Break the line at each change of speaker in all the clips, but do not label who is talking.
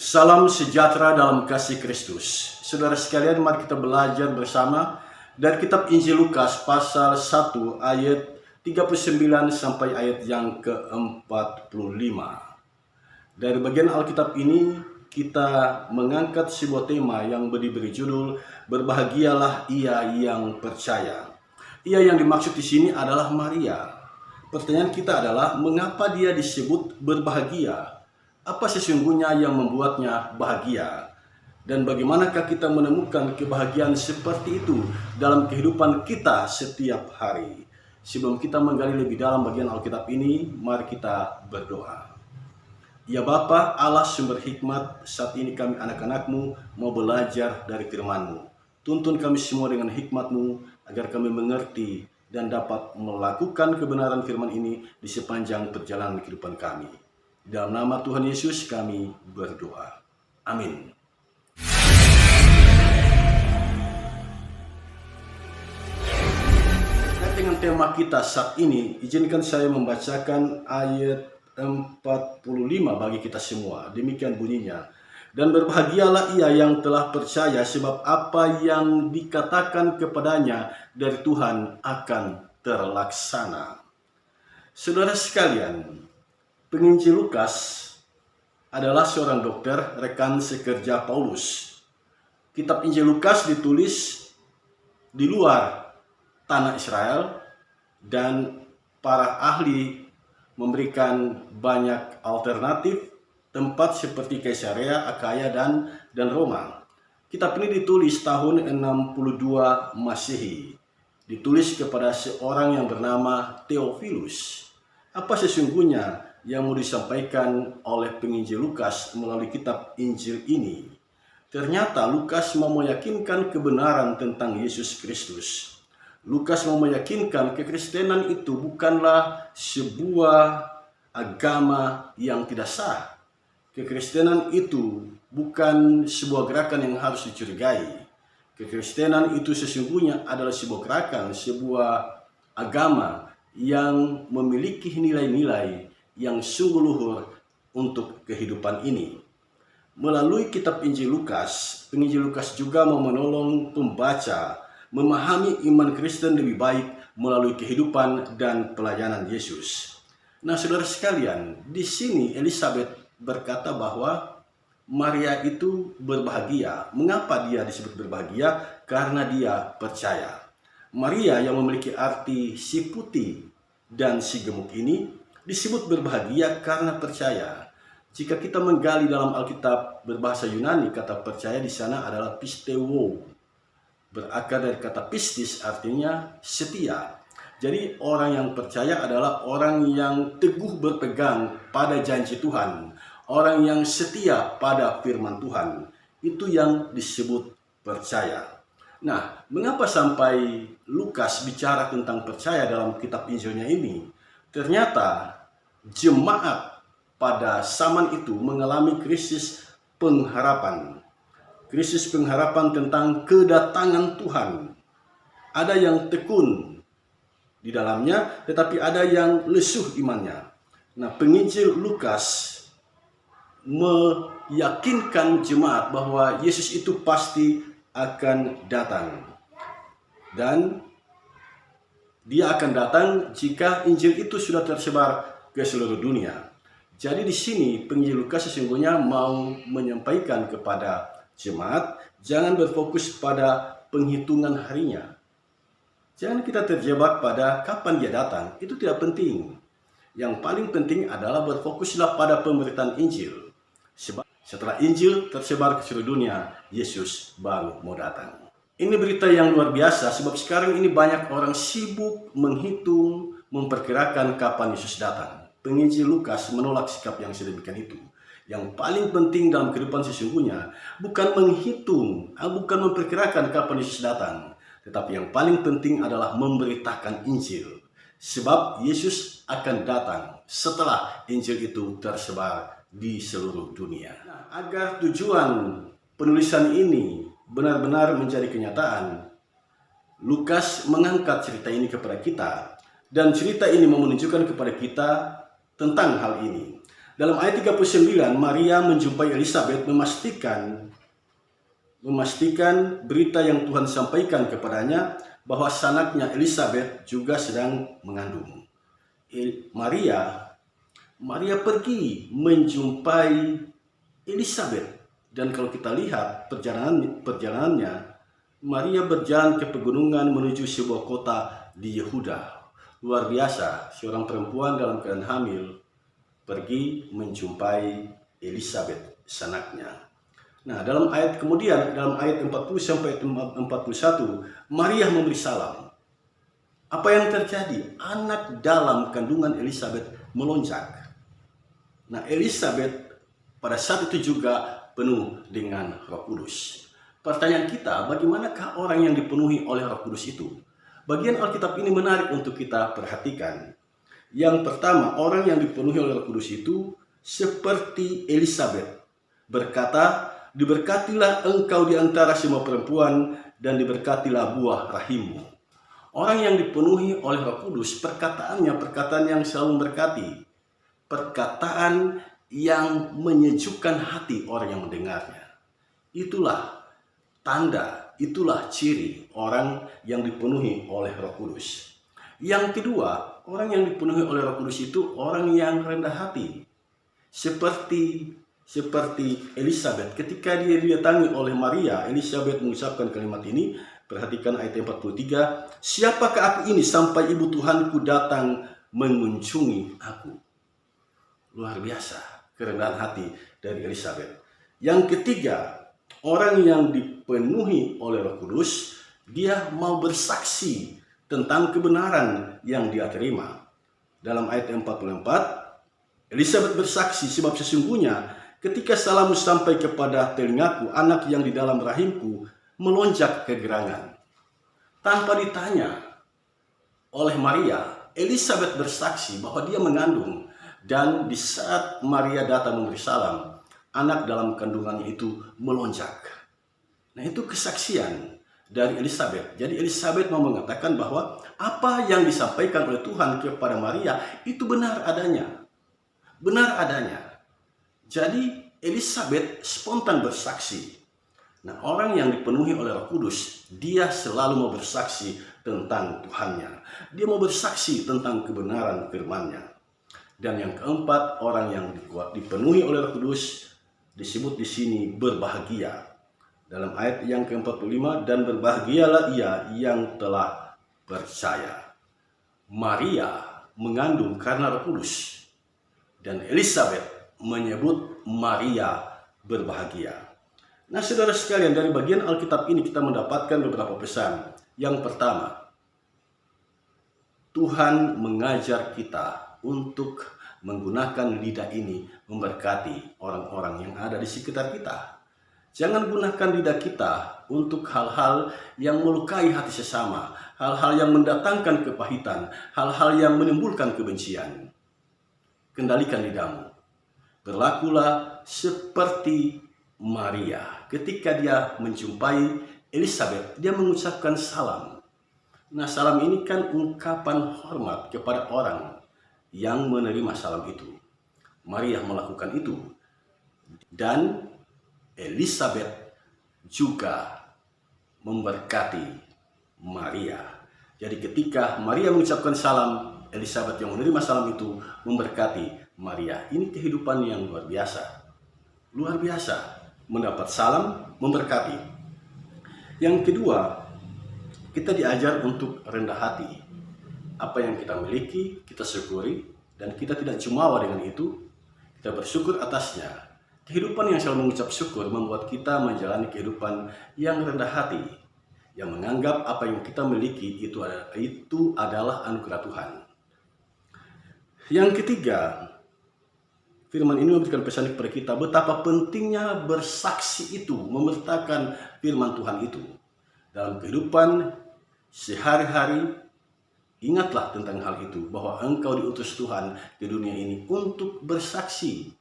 Salam sejahtera dalam kasih Kristus. Saudara sekalian, mari kita belajar bersama dari kitab Injil Lukas pasal 1 ayat 39 sampai ayat yang ke-45. Dari bagian Alkitab ini kita mengangkat sebuah tema yang diberi judul Berbahagialah ia yang percaya. Ia yang dimaksud di sini adalah Maria. Pertanyaan kita adalah, mengapa dia disebut berbahagia? Apa sesungguhnya yang membuatnya bahagia? Dan bagaimanakah kita menemukan kebahagiaan seperti itu dalam kehidupan kita setiap hari? Sebelum kita menggali lebih dalam bagian Alkitab ini, mari kita berdoa. Ya Bapa, Allah sumber hikmat, saat ini kami anak-anak-Mu mau belajar dari firman-Mu. Tuntun kami semua dengan hikmat-Mu, agar kami mengerti dan dapat melakukan kebenaran firman ini di sepanjang perjalanan kehidupan kami. Dalam nama Tuhan Yesus kami berdoa. Amin. Dengan tema kita saat ini, izinkan saya membacakan ayat 45 bagi kita semua. Demikian bunyinya. Dan berbahagialah ia yang telah percaya, sebab apa yang dikatakan kepadanya dari Tuhan akan terlaksana. Saudara sekalian, penginjil Lukas adalah seorang dokter, rekan sekerja Paulus. Kitab Injil Lukas ditulis di luar tanah Israel dan para ahli memberikan banyak alternatif tempat seperti Kaisarea, Akaya, dan Roma. Kitab ini ditulis tahun 62 Masehi. Ditulis kepada seorang yang bernama Theophilus. Apa sesungguhnya yang mau disampaikan oleh penginjil Lukas melalui kitab Injil ini? Ternyata Lukas mau meyakinkan kebenaran tentang Yesus Kristus. Lukas mau meyakinkan kekristenan itu bukanlah sebuah agama yang tidak sah. Kekristenan itu bukan sebuah gerakan yang harus dicurigai. Kekristenan itu sesungguhnya adalah sebuah gerakan, sebuah agama yang memiliki nilai-nilai yang sungguh luhur untuk kehidupan ini. Melalui kitab Injil Lukas, penginjil Lukas juga mau menolong pembaca memahami iman Kristen lebih baik melalui kehidupan dan pelayanan Yesus. Nah, saudara sekalian, di sini Elizabeth berkata bahwa Maria itu berbahagia. Mengapa dia disebut berbahagia? Karena dia percaya. Maria yang memiliki arti si putih dan si gemuk ini disebut berbahagia karena percaya. Jika kita menggali dalam Alkitab berbahasa Yunani, kata percaya di sana adalah pisteuo. Berakar dari kata pistis, artinya setia. Jadi orang yang percaya adalah orang yang teguh berpegang pada janji Tuhan. Orang yang setia pada firman Tuhan. Itu yang disebut percaya. Nah, mengapa sampai Lukas bicara tentang percaya dalam kitab Injilnya ini? Ternyata jemaat pada zaman itu mengalami krisis pengharapan. Krisis pengharapan tentang kedatangan Tuhan. Ada yang tekun di dalamnya, tetapi ada yang lesuh imannya. Nah, penginjil Lukas meyakinkan jemaat bahwa Yesus itu pasti akan datang. Dan dia akan datang jika Injil itu sudah tersebar ke seluruh dunia. Jadi di sini penginjil Lukas sesungguhnya mau menyampaikan kepada jemaat, jangan berfokus pada penghitungan harinya. Jangan kita terjebak pada kapan dia datang, itu tidak penting. Yang paling penting adalah berfokuslah pada pemberitaan Injil. Sebab setelah Injil tersebar ke seluruh dunia, Yesus baru mau datang. Ini berita yang luar biasa, sebab sekarang ini banyak orang sibuk menghitung, memperkirakan kapan Yesus datang. Penginjil Lukas menolak sikap yang sedemikian itu. Yang paling penting dalam kehidupan sesungguhnya bukan menghitung, bukan memperkirakan kapan Yesus datang, tetapi yang paling penting adalah memberitakan Injil. Sebab Yesus akan datang setelah Injil itu tersebar di seluruh dunia. Nah, agar tujuan penulisan ini benar-benar menjadi kenyataan, Lukas mengangkat cerita ini kepada kita, dan cerita ini menunjukkan kepada kita tentang hal ini. Dalam ayat 39, Maria menjumpai Elizabeth memastikan berita yang Tuhan sampaikan kepadanya bahwa sanaknya Elizabeth juga sedang mengandung. Maria pergi menjumpai Elizabeth, dan kalau kita lihat perjalanannya, Maria berjalan ke pegunungan menuju sebuah kota di Yehuda. Luar biasa, seorang perempuan dalam keadaan hamil pergi menjumpai Elizabeth, sanaknya. Nah, dalam ayat 40 sampai 41, Maria memberi salam. Apa yang terjadi? Anak dalam kandungan Elizabeth melonjak. Nah, Elizabeth pada saat itu juga penuh dengan Roh Kudus. Pertanyaan kita, bagaimanakah orang yang dipenuhi oleh Roh Kudus itu? Bagian Alkitab ini menarik untuk kita perhatikan. Yang pertama, orang yang dipenuhi oleh Roh Kudus itu seperti Elizabeth berkata, "Diberkatilah engkau di antara semua perempuan, dan diberkatilah buah rahimmu." Orang yang dipenuhi oleh Roh Kudus, perkataannya perkataan yang selalu memberkati, perkataan yang menyejukkan hati orang yang mendengarnya. Itulah tanda, itulah ciri orang yang dipenuhi oleh Roh Kudus. Yang kedua, orang yang dipenuhi oleh Roh Kudus itu orang yang rendah hati. Seperti Elizabeth, ketika dia didatangi oleh Maria, Elizabeth mengucapkan kalimat ini. Perhatikan ayat 43, "Siapakah aku ini sampai ibu Tuhanku datang mengunjungi aku?" Luar biasa kerendahan hati dari Elizabeth. Yang ketiga, orang yang dipenuhi oleh Roh Kudus, dia mau bersaksi tentang kebenaran yang dia terima. Dalam ayat 44, Elizabeth bersaksi, "Sebab sesungguhnya ketika salammu sampai kepada telingaku, anak yang di dalam rahimku melonjak kegerangan." Tanpa ditanya oleh Maria, Elizabeth bersaksi bahwa dia mengandung, dan di saat Maria datang memberi salam, anak dalam kandungannya itu melonjak. Nah, itu kesaksian dari Elizabeth. Jadi Elizabeth mau mengatakan bahwa apa yang disampaikan oleh Tuhan kepada Maria itu benar adanya. Benar adanya. Jadi Elizabeth spontan bersaksi. Nah, orang yang dipenuhi oleh Roh Kudus, dia selalu mau bersaksi tentang Tuhannya. Dia mau bersaksi tentang kebenaran firman-Nya. Dan yang keempat, orang yang dipenuhi oleh Roh Kudus disebut di sini berbahagia. Dalam ayat yang ke-45, "Dan berbahagialah ia yang telah percaya." Maria mengandung karena Roh Kudus, dan Elizabeth menyebut Maria berbahagia. Nah, saudara sekalian, dari bagian Alkitab ini kita mendapatkan beberapa pesan. Yang pertama, Tuhan mengajar kita untuk menggunakan lidah ini memberkati orang-orang yang ada di sekitar kita. Jangan gunakan lidah kita untuk hal-hal yang melukai hati sesama, hal-hal yang mendatangkan kepahitan, hal-hal yang menimbulkan kebencian. Kendalikan lidahmu. Berlakulah seperti Maria. Ketika dia menjumpai Elizabeth, dia mengucapkan salam. Nah, salam ini kan ungkapan hormat kepada orang yang menerima salam itu. Maria melakukan itu. Dan Elizabeth juga memberkati Maria. Jadi ketika Maria mengucapkan salam, Elizabeth yang menerima salam itu memberkati Maria. Ini kehidupan yang luar biasa. Luar biasa. Mendapat salam, memberkati. Yang kedua, kita diajar untuk rendah hati. Apa yang kita miliki, kita syukuri, dan kita tidak jumawa dengan itu. Kita bersyukur atasnya. Kehidupan yang selalu mengucap syukur membuat kita menjalani kehidupan yang rendah hati, yang menganggap apa yang kita miliki itu adalah anugerah Tuhan. Yang ketiga, firman ini memberikan pesan kepada kita betapa pentingnya bersaksi itu, memberitakan firman Tuhan itu. Dalam kehidupan sehari-hari, ingatlah tentang hal itu, bahwa engkau diutus Tuhan di dunia ini untuk bersaksi.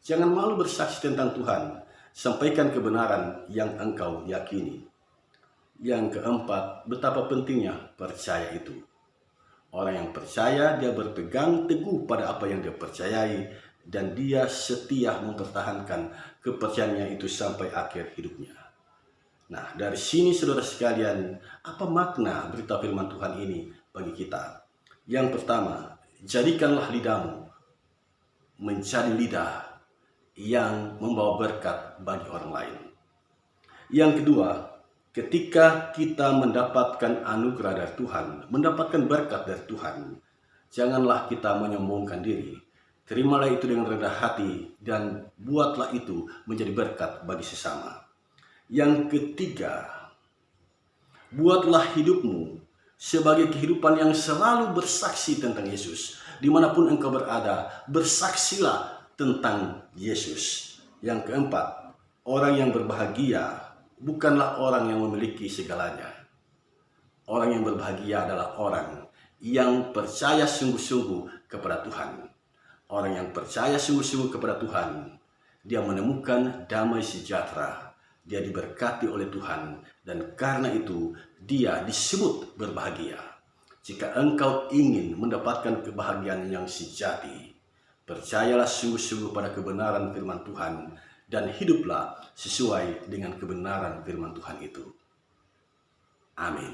Jangan malu bersaksi tentang Tuhan. Sampaikan kebenaran yang engkau yakini. Yang keempat, betapa pentingnya percaya itu. Orang yang percaya, dia berpegang teguh pada apa yang dia percayai, dan dia setia mempertahankan kepercayaannya itu sampai akhir hidupnya. Nah, dari sini saudara sekalian, apa makna berita firman Tuhan ini bagi kita? Yang pertama, jadikanlah lidahmu menjadi lidah yang membawa berkat bagi orang lain. Yang kedua, ketika kita mendapatkan anugerah dari Tuhan, mendapatkan berkat dari Tuhan, janganlah kita menyombongkan diri. Terimalah itu dengan rendah hati dan buatlah itu menjadi berkat bagi sesama. Yang ketiga, buatlah hidupmu sebagai kehidupan yang selalu bersaksi tentang Yesus. Dimanapun engkau berada, bersaksilah tentang Yesus. Yang keempat, orang yang berbahagia bukanlah orang yang memiliki segalanya. Orang yang berbahagia adalah orang yang percaya sungguh-sungguh kepada Tuhan. Orang yang percaya sungguh-sungguh kepada Tuhan, dia menemukan damai sejahtera. Dia diberkati oleh Tuhan, dan karena itu dia disebut berbahagia. Jika engkau ingin mendapatkan kebahagiaan yang sejati, percayalah sungguh-sungguh pada kebenaran firman Tuhan, dan hiduplah sesuai dengan kebenaran firman Tuhan itu. Amin.